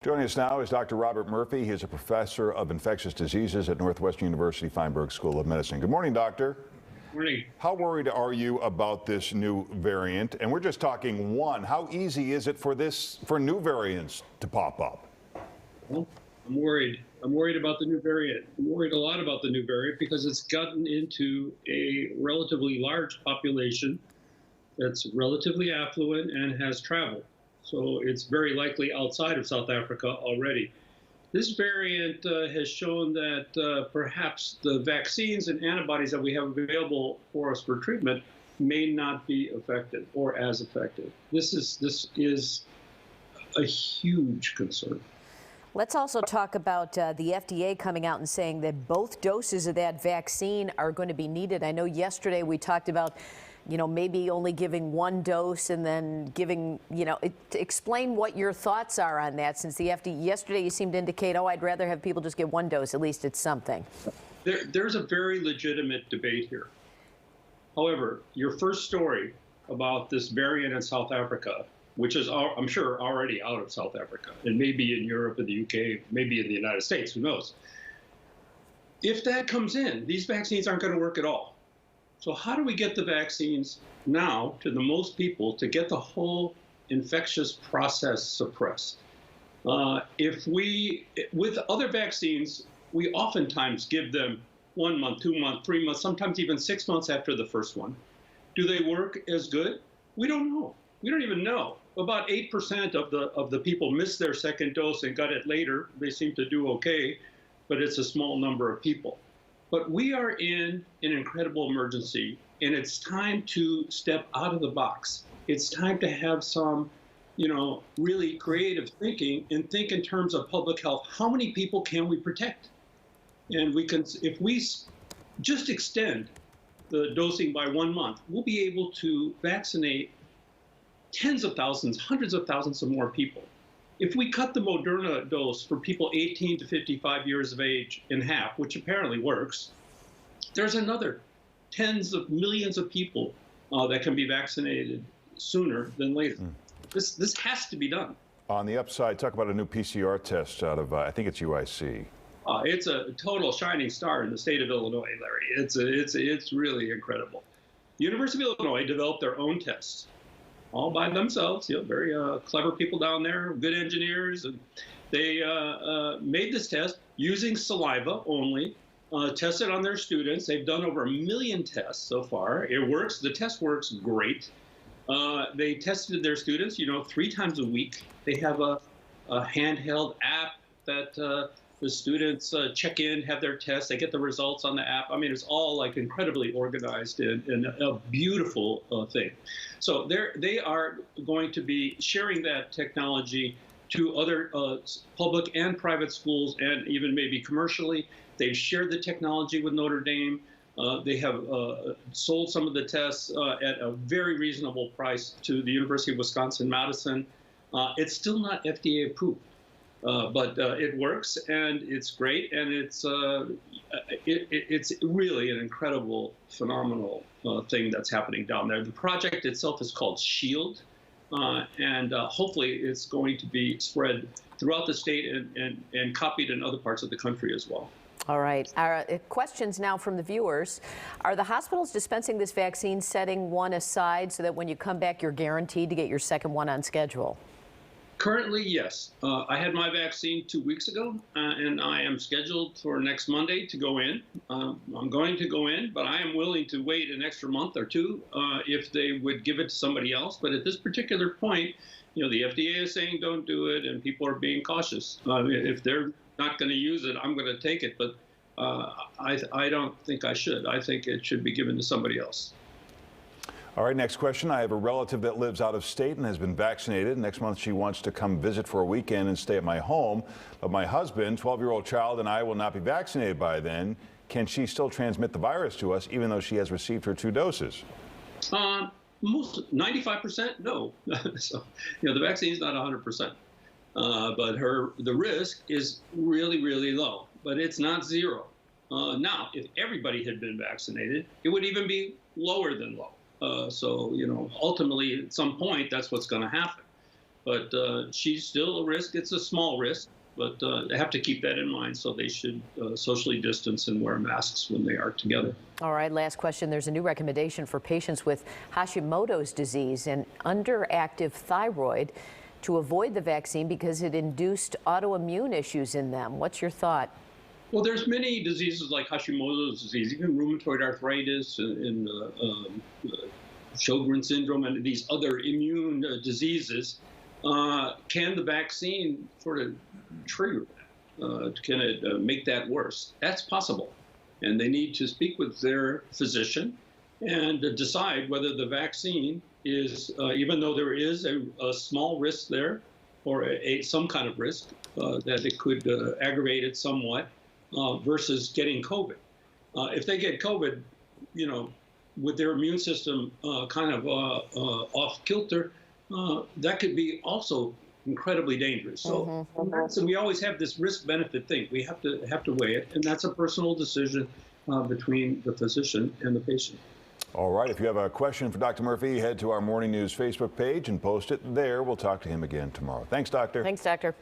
Joining us now is Dr. Robert Murphy. He is a professor of infectious diseases at Northwestern University Feinberg School of Medicine. Good morning, doctor. Morning. How worried are you about this new variant? And we're just talking one. How easy is it for new variants to pop up? Well, I'm worried. I'm worried about the new variant. I'm worried a lot about the new variant because it's gotten into a relatively large population that's relatively affluent and has traveled. So it's very likely outside of South Africa already. This variant has shown that perhaps the vaccines and antibodies that we have available for us for treatment may not be effective or as effective. This is a huge concern. Let's also talk about the FDA coming out and saying that both doses of that vaccine are going to be needed. I know yesterday we talked about, maybe only giving one dose and then giving, to explain what your thoughts are on that, since the FDA, yesterday you seemed to indicate, I'd rather have people just get one dose, at least it's something. There's a very legitimate debate here. However, your first story about this variant in South Africa, which is, I'm sure, already out of South Africa, and maybe in Europe and the UK, maybe in the United States, who knows? If that comes in, these vaccines aren't going to work at all. So how do we get the vaccines now to the most people to get the whole infectious process suppressed? With other vaccines, we oftentimes give them 1 month, 2 months, 3 months, sometimes even 6 months after the first one. Do they work as good? We don't know. We don't even know. About 8% of the people missed their second dose and got it later. They seem to do okay, but it's a small number of people. But we are in an incredible emergency, and it's time to step out of the box. It's time to have some, really creative thinking and think in terms of public health. How many people can we protect? And if we just extend the dosing by 1 month, we'll be able to vaccinate tens of thousands, hundreds of thousands of more people. If we cut the Moderna dose for people 18 to 55 years of age in half, which apparently works, there's another tens of millions of people that can be vaccinated sooner than later. This has to be done. On the upside, talk about a new PCR test out of, I think it's UIC. It's a total shining star in the state of Illinois, Larry. It's really incredible. The University of Illinois developed their own tests, all by themselves, very clever people down there, good engineers, and they made this test using saliva only, tested on their students. They've done over 1 million tests so far. It works. The test works great. They tested their students, 3 times a week. They have a handheld app that the students check in, have their tests, they get the results on the app. I mean, it's all like incredibly organized and a beautiful thing. So they are going to be sharing that technology to other public and private schools, and even maybe commercially. They've shared the technology with Notre Dame. They have sold some of the tests at a very reasonable price to the University of Wisconsin-Madison. It's still not FDA approved. But it works, and it's great, and it's really an incredible, phenomenal thing that's happening down there. The project itself is called SHIELD, and hopefully it's going to be spread throughout the state and copied in other parts of the country as well. All right. Our questions now from the viewers. Are the hospitals dispensing this vaccine setting one aside so that when you come back, you're guaranteed to get your second one on schedule? Currently, yes. I had my vaccine 2 weeks ago, and I am scheduled for next Monday to go in. I'm going to go in, but I am willing to wait an extra month or two if they would give it to somebody else. But at this particular point, the FDA is saying don't do it, and people are being cautious. If they're not going to use it, I'm going to take it. But I don't think I should. I think it should be given to somebody else. All right, next question. I have a relative that lives out of state and has been vaccinated. Next month, she wants to come visit for a weekend and stay at my home. But my husband, 12-year-old child, and I will not be vaccinated by then. Can she still transmit the virus to us, even though she has received her 2 doses? Most 95%, no. So, the vaccine is not 100%. But the risk is really, really low. But it's not zero. Now, if everybody had been vaccinated, it would even be lower than low. So, ultimately, at some point, that's what's going to happen. but she's still a risk. It's a small risk, but they have to keep that in mind. So they should socially distance and wear masks when they are together. All right, last question. There's a new recommendation for patients with Hashimoto's disease and underactive thyroid to avoid the vaccine because it induced autoimmune issues in them. What's your thought? Well, there's many diseases like Hashimoto's disease, even rheumatoid arthritis and Sjogren's syndrome and these other immune diseases. Can the vaccine sort of trigger that? Can it make that worse? That's possible. And they need to speak with their physician and decide whether the vaccine is, even though there is a small risk there, or some kind of risk that it could aggravate it somewhat, versus getting COVID. If they get COVID, with their immune system kind of off kilter, that could be also incredibly dangerous. So, so we always have this risk-benefit thing. We have to weigh it, and that's a personal decision between the physician and the patient. All right, if you have a question for Dr. Murphy, head to our Morning News Facebook page and post it there. We'll talk to him again tomorrow. Thanks, Doctor. Thanks, Doctor.